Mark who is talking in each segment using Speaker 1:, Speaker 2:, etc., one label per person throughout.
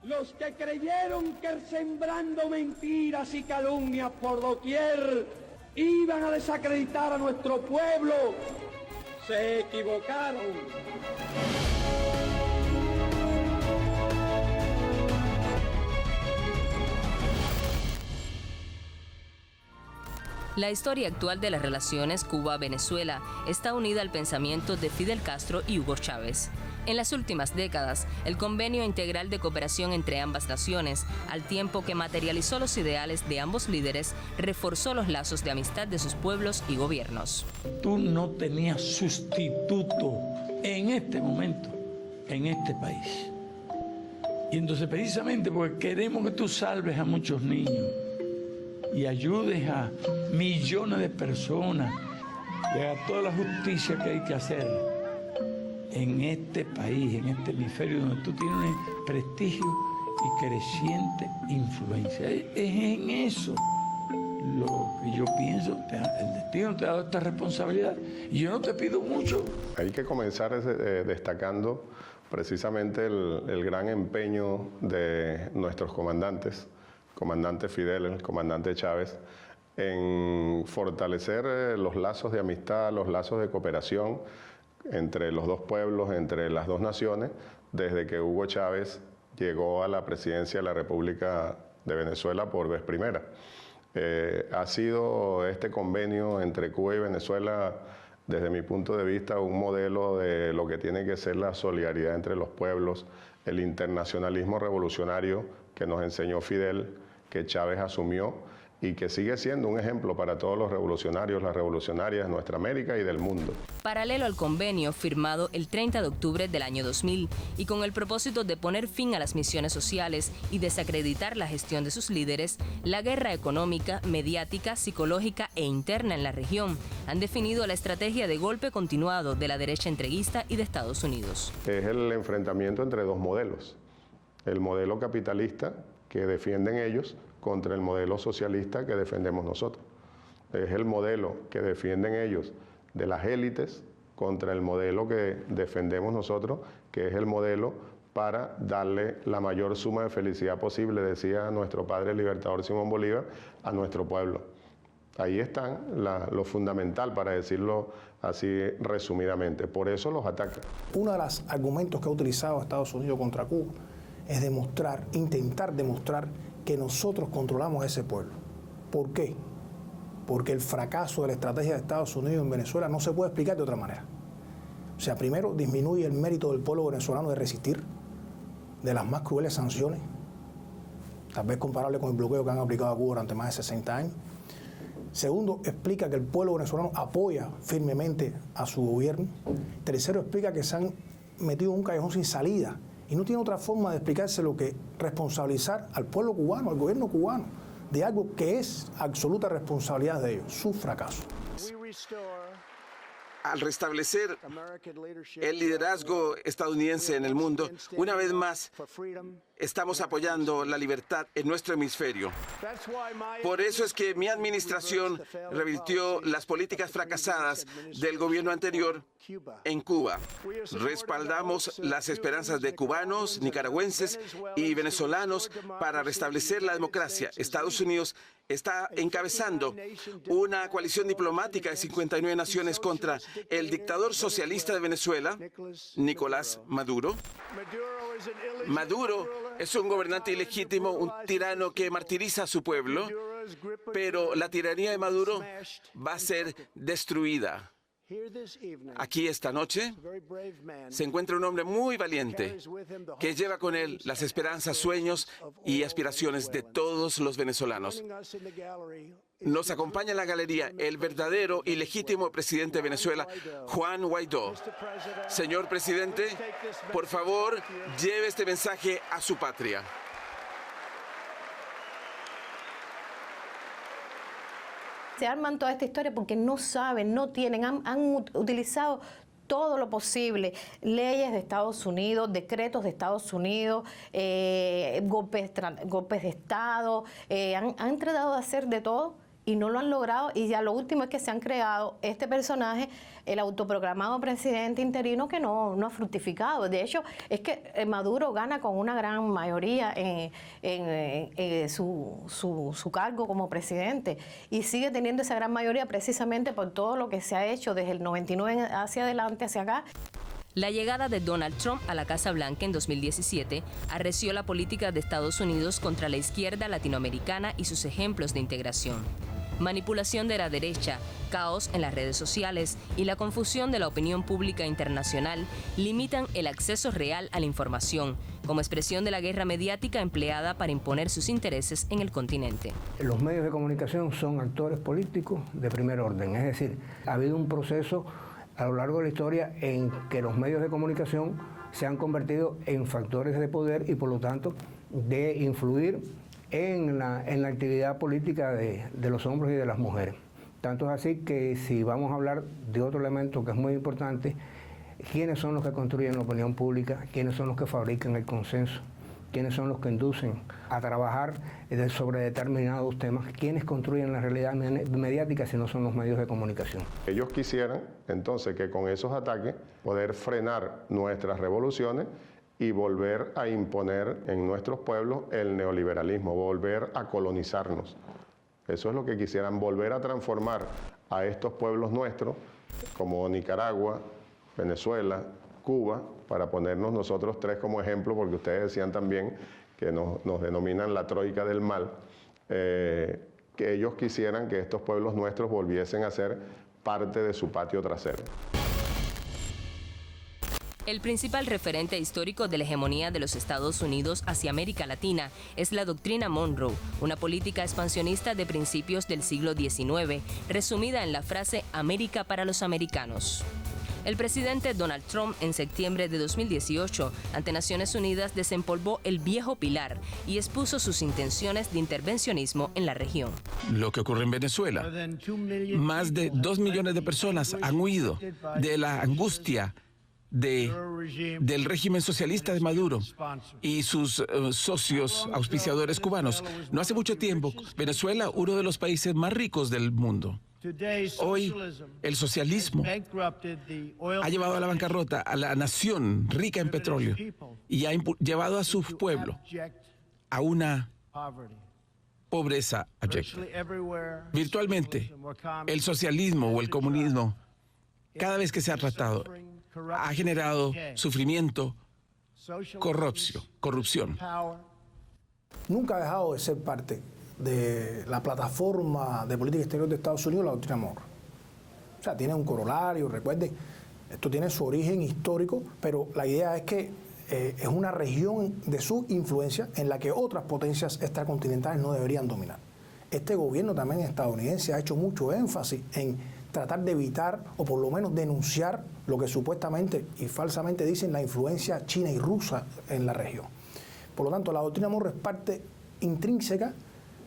Speaker 1: Los que creyeron que sembrando mentiras y calumnias por doquier iban a desacreditar a nuestro pueblo, se equivocaron.
Speaker 2: La historia actual de las relaciones Cuba-Venezuela está unida al pensamiento de Fidel Castro y Hugo Chávez. En las últimas décadas, el Convenio Integral de Cooperación entre ambas naciones, al tiempo que materializó los ideales de ambos líderes, reforzó los lazos de amistad de sus pueblos y gobiernos.
Speaker 3: Tú no tenías sustituto en este momento, en este país. Y entonces precisamente porque queremos que tú salves a muchos niños y ayudes a millones de personas y a toda la justicia que hay que hacer en este país, en este hemisferio donde tú tienes un prestigio y creciente influencia. Es en eso lo que yo pienso. El destino te ha dado esta responsabilidad y yo no te pido mucho.
Speaker 4: Hay que comenzar destacando precisamente el gran empeño de nuestros comandantes, comandante Fidel, el comandante Chávez, en fortalecer los lazos de amistad, los lazos de cooperación entre los dos pueblos, entre las dos naciones, desde que Hugo Chávez llegó a la presidencia de la República de Venezuela por vez primera. Ha sido este convenio entre Cuba y Venezuela, desde mi punto de vista, un modelo de lo que tiene que ser la solidaridad entre los pueblos, el internacionalismo revolucionario que nos enseñó Fidel, que Chávez asumió y que sigue siendo un ejemplo para todos los revolucionarios, las revolucionarias de nuestra América y del mundo.
Speaker 2: Paralelo al convenio firmado el 30 de octubre del año 2000 y con el propósito de poner fin a las misiones sociales y desacreditar la gestión de sus líderes, la guerra económica, mediática, psicológica e interna en la región han definido la estrategia de golpe continuado de la derecha entreguista y de Estados Unidos.
Speaker 4: Es el enfrentamiento entre dos modelos, el modelo capitalista que defienden ellos contra el modelo socialista que defendemos nosotros. Es el modelo que defienden ellos de las élites contra el modelo que defendemos nosotros, que es el modelo para darle la mayor suma de felicidad posible, decía nuestro padre libertador Simón Bolívar, a nuestro pueblo. Ahí está lo fundamental, para decirlo así resumidamente. Por eso los atacan.
Speaker 5: Uno de los argumentos que ha utilizado Estados Unidos contra Cuba es intentar demostrar que nosotros controlamos a ese pueblo. ¿Por qué? Porque el fracaso de la estrategia de Estados Unidos en Venezuela no se puede explicar de otra manera. O sea, primero disminuye el mérito del pueblo venezolano de resistir, de las más crueles sanciones, tal vez comparable con el bloqueo que han aplicado a Cuba durante más de 60 años. Segundo, explica que el pueblo venezolano apoya firmemente a su gobierno. Tercero, explica que se han metido en un callejón sin salida y no tiene otra forma de explicárselo que responsabilizar al pueblo cubano, al gobierno cubano, de algo que es absoluta responsabilidad de ellos, su fracaso.
Speaker 6: Al restablecer el liderazgo estadounidense en el mundo, una vez más estamos apoyando la libertad en nuestro hemisferio. Por eso es que mi administración revirtió las políticas fracasadas del gobierno anterior en Cuba. Respaldamos las esperanzas de cubanos, nicaragüenses y venezolanos para restablecer la democracia. Estados Unidos está encabezando una coalición diplomática de 59 naciones contra el dictador socialista de Venezuela, Nicolás Maduro. Maduro es un gobernante ilegítimo, un tirano que martiriza a su pueblo, pero la tiranía de Maduro va a ser destruida. Aquí esta noche se encuentra un hombre muy valiente que lleva con él las esperanzas, sueños y aspiraciones de todos los venezolanos. Nos acompaña en la galería el verdadero y legítimo presidente de Venezuela, Juan Guaidó. Señor presidente, por favor, lleve este mensaje a su patria.
Speaker 7: Se arman toda esta historia porque no saben, no tienen, han utilizado todo lo posible, leyes de Estados Unidos, decretos de Estados Unidos, golpes de Estado, han tratado de hacer de todo y no lo han logrado, y ya lo último es que se han creado este personaje, el autoproclamado presidente interino, que no ha fructificado. De hecho, es que Maduro gana con una gran mayoría en su cargo como presidente, y sigue teniendo esa gran mayoría precisamente por todo lo que se ha hecho desde el 99 hacia adelante, hacia acá.
Speaker 2: La llegada de Donald Trump a la Casa Blanca en 2017 arreció la política de Estados Unidos contra la izquierda latinoamericana y sus ejemplos de integración. Manipulación de la derecha, caos en las redes sociales y la confusión de la opinión pública internacional limitan el acceso real a la información, como expresión de la guerra mediática empleada para imponer sus intereses en el continente.
Speaker 8: Los medios de comunicación son actores políticos de primer orden, es decir, ha habido un proceso a lo largo de la historia en que los medios de comunicación se han convertido en factores de poder y por lo tanto de influir en la actividad política de los hombres y de las mujeres. Tanto es así que si vamos a hablar de otro elemento que es muy importante, ¿quiénes son los que construyen la opinión pública? ¿Quiénes son los que fabrican el consenso? ¿Quiénes son los que inducen a trabajar sobre determinados temas? ¿Quiénes construyen la realidad mediática si no son los medios de comunicación?
Speaker 4: Ellos quisieran entonces que con esos ataques poder frenar nuestras revoluciones y volver a imponer en nuestros pueblos el neoliberalismo, volver a colonizarnos. Eso es lo que quisieran, volver a transformar a estos pueblos nuestros, como Nicaragua, Venezuela, Cuba, para ponernos nosotros tres como ejemplo, porque ustedes decían también que nos denominan la troika del mal, que ellos quisieran que estos pueblos nuestros volviesen a ser parte de su patio trasero.
Speaker 2: El principal referente histórico de la hegemonía de los Estados Unidos hacia América Latina es la doctrina Monroe, una política expansionista de principios del siglo XIX, resumida en la frase América para los americanos. El presidente Donald Trump en septiembre de 2018 ante Naciones Unidas desempolvó el viejo pilar y expuso sus intenciones de intervencionismo en la región.
Speaker 6: Lo que ocurre en Venezuela, más de 2 millones de personas han huido de la angustia del régimen socialista de Maduro y sus socios auspiciadores cubanos. No hace mucho tiempo, Venezuela, uno de los países más ricos del mundo. Hoy, el socialismo ha llevado a la bancarrota a la nación rica en petróleo y ha llevado a su pueblo a una pobreza abyecta. Virtualmente, el socialismo o el comunismo, cada vez que se ha tratado, ha generado sufrimiento, corrupción.
Speaker 5: Nunca ha dejado de ser parte de la plataforma de política exterior de Estados Unidos, la doctrina Monroe. O sea, tiene un corolario, recuerden, esto tiene su origen histórico, pero la idea es que es una región de su influencia en la que otras potencias extracontinentales no deberían dominar. Este gobierno también estadounidense ha hecho mucho énfasis en tratar de evitar o por lo menos denunciar lo que supuestamente y falsamente dicen la influencia china y rusa en la región. Por lo tanto, la doctrina Monroe es parte intrínseca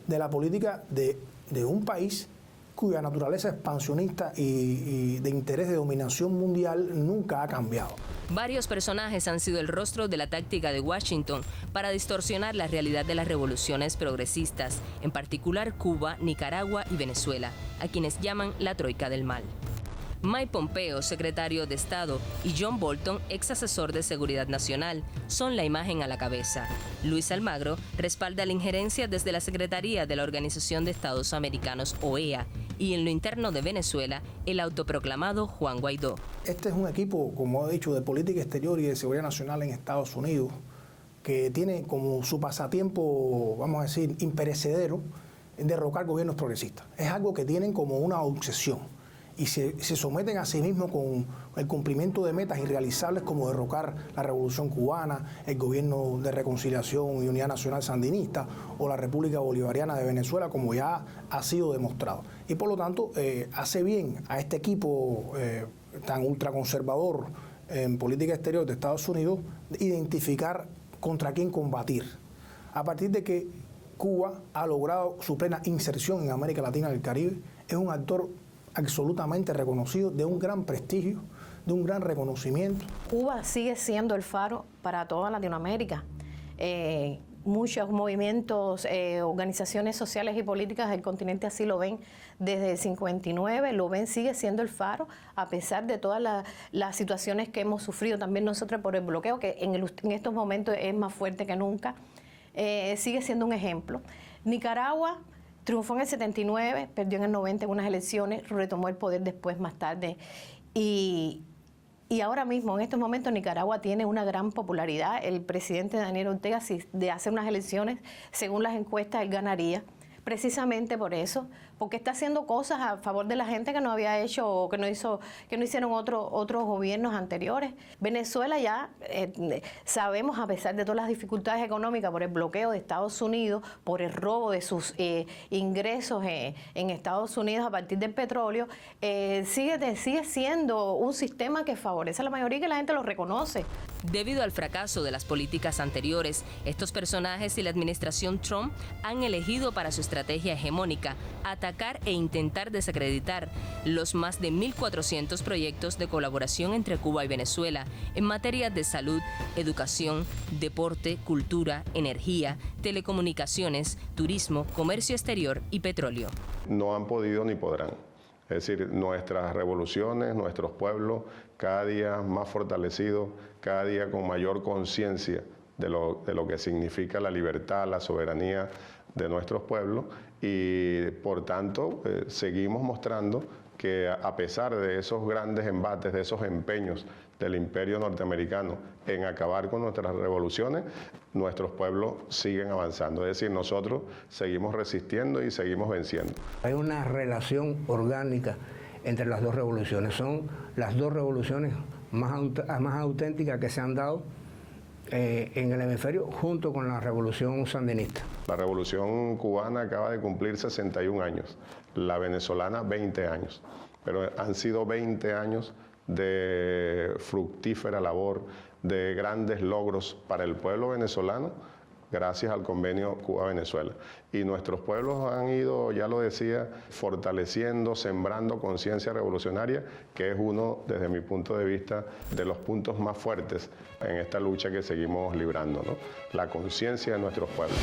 Speaker 5: de la política de un país cuya naturaleza expansionista y de interés de dominación mundial nunca ha cambiado.
Speaker 2: Varios personajes han sido el rostro de la táctica de Washington para distorsionar la realidad de las revoluciones progresistas, en particular Cuba, Nicaragua y Venezuela, a quienes llaman la troika del mal. Mike Pompeo, secretario de Estado, y John Bolton, ex asesor de Seguridad Nacional, son la imagen a la cabeza. Luis Almagro respalda la injerencia desde la Secretaría de la Organización de Estados Americanos, OEA, y en lo interno de Venezuela, el autoproclamado Juan Guaidó.
Speaker 5: Este es un equipo, como he dicho, de política exterior y de seguridad nacional en Estados Unidos, que tiene como su pasatiempo, vamos a decir, imperecedero, derrocar gobiernos progresistas. Es algo que tienen como una obsesión y se someten a sí mismos con el cumplimiento de metas irrealizables como derrocar la Revolución Cubana, el Gobierno de Reconciliación y Unidad Nacional Sandinista o la República Bolivariana de Venezuela, como ya ha sido demostrado. Y por lo tanto, hace bien a este equipo tan ultraconservador en política exterior de Estados Unidos identificar contra quién combatir, a partir de que Cuba ha logrado su plena inserción en América Latina y el Caribe, es un actor absolutamente reconocido, de un gran prestigio, de un gran reconocimiento.
Speaker 7: Cuba sigue siendo el faro para toda Latinoamérica. muchos movimientos, organizaciones sociales y políticas del continente así lo ven desde el 59, lo ven, sigue siendo el faro, a pesar de todas las situaciones que hemos sufrido también nosotros por el bloqueo, que en estos momentos es más fuerte que nunca, sigue siendo un ejemplo. Nicaragua triunfó en el 79, perdió en el 90 en unas elecciones, retomó el poder después, más tarde, y ahora mismo, en estos momentos, Nicaragua tiene una gran popularidad. El presidente Daniel Ortega, si de hacer unas elecciones, según las encuestas, él ganaría. Precisamente por eso, porque está haciendo cosas a favor de la gente que no había hecho o que no hicieron otros gobiernos anteriores. Venezuela ya sabemos, a pesar de todas las dificultades económicas por el bloqueo de Estados Unidos, por el robo de sus ingresos en Estados Unidos a partir del petróleo, sigue siendo un sistema que favorece a la mayoría y que la gente lo reconoce.
Speaker 2: Debido al fracaso de las políticas anteriores, estos personajes y la administración Trump han elegido para su estrategia hegemónica atacar e intentar desacreditar los más de 1.400 proyectos de colaboración entre Cuba y Venezuela en materias de salud, educación, deporte, cultura, energía, telecomunicaciones, turismo, comercio exterior y petróleo.
Speaker 4: No han podido ni podrán. Es decir, nuestras revoluciones, nuestros pueblos, cada día más fortalecidos, cada día con mayor conciencia de lo que significa la libertad, la soberanía de nuestros pueblos, y por tanto seguimos mostrando que a pesar de esos grandes embates, de esos empeños del imperio norteamericano en acabar con nuestras revoluciones, nuestros pueblos siguen avanzando. Es decir, nosotros seguimos resistiendo y seguimos venciendo.
Speaker 8: Hay una relación orgánica entre las dos revoluciones. Son las dos revoluciones más auténticas que se han dado en el hemisferio, junto con la revolución sandinista.
Speaker 4: La revolución cubana acaba de cumplir 61 años, la venezolana 20 años, pero han sido 20 años de fructífera labor, de grandes logros para el pueblo venezolano, gracias al convenio Cuba-Venezuela. Y nuestros pueblos han ido, ya lo decía, fortaleciendo, sembrando conciencia revolucionaria, que es uno, desde mi punto de vista, de los puntos más fuertes en esta lucha que seguimos librando, ¿no? La conciencia de nuestros pueblos.